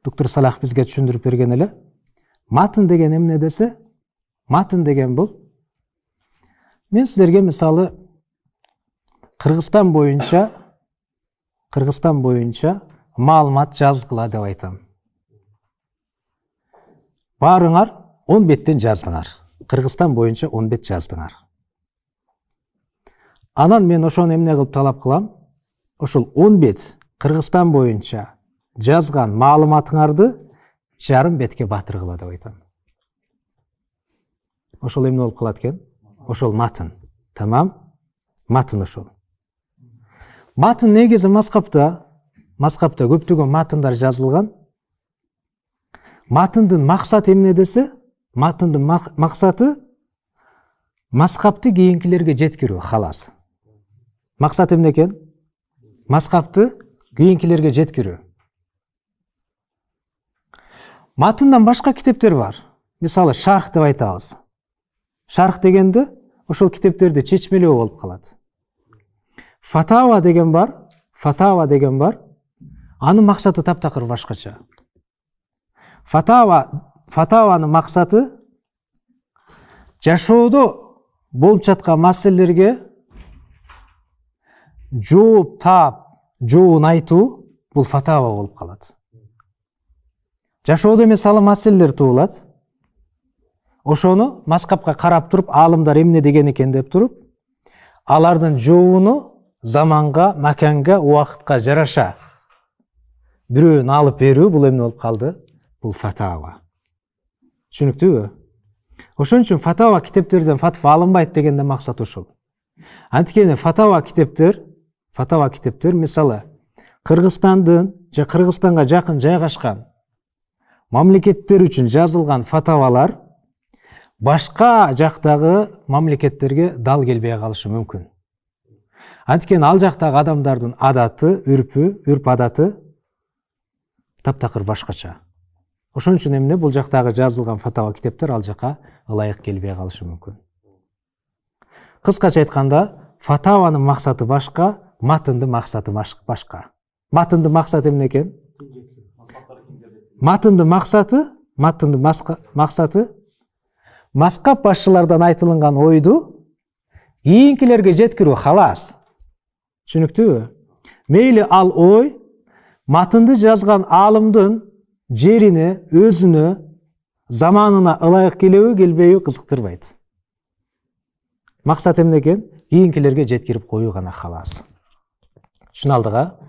доктор Салах бизге түшүндүрүп берген эле. Матын деген эмне десе, матын деген бул мен силерге мисалы Кыргызстан боюнча маалымат жазгыла деп айтам. Баарыңар 10 беттен жаздыңар. Кыргызстан боюнча 10 бет жаздыңар. Анан мен ошону эмне кылып талап кылам? Ошол 10 бет Кыргызстан боюнча жазган маалыматыңарды жарым бетке батыргыла деп айтам. Ошол эмне болуп калат экен? Ошол матын. Тамам? Матын ошол. Матын негизи маскапта көптөгөн матындар жазылган. Матындын максаты эмне десе, матындын максаты маскапты кийинкилерге жеткирүү, халас. Максат эмне экен? Маскапты кийинкилерге жеткирүү. Матындан башка китептер бар. Мисалы шарх деп айтабыз. Шарх дегенде ошол китептерди чечмелөө болуп калат. Фатава деген бар. Анын максаты таптакыр башкача. Фатаванын максаты жашоодо болуп жаткан маселелерге жообун айтуу, бул фатава болуп калат. Жашоодо мисалы маселелер туулат. Ошону маскапка карап туруп, аалымдар эмне деген экен деп туруп, алардын жообуну заманга, маканга, убакытка жараша бирөөнү алып берүү, бул эмне болуп калды? Бул фатава. Түшүнүктүүбү? Ошон үчүн фатава китептерден фатва алынбайт дегенде максат ошол. Анткени фатава китептер мисалы Кыргызстандын же Кыргызстанга жакын жайгашкан мамлекеттер үчүн жазылган фатавалар башка жактагы мамлекеттерге дал келбей калышы мүмкүн. Анткени ал жактагы адамдардын адаты, үрп адаты таптакыр башкача. Ошон үчүн эмне бул жактагы жазылган фатава китептер ал жака ылайык келбей калышы мүмкүн. Кыскача айтканда, фатаванын максаты башка, матындын максаты башка. Матындын максаты эмне экен? Матындын максаты маскап башчылардан айтылган ойду кийинкилерге жеткирүү, халас. Түшүнүктүүбү? Мейли ал ой матынды жазган аалымдын жерине, өзүнө, заманына ылайык келеби, келбейби кызыктырбайт. Максат эмне экен? Кийинкилерге жеткирип коюу гана, халас. Түшүнө алдык, а?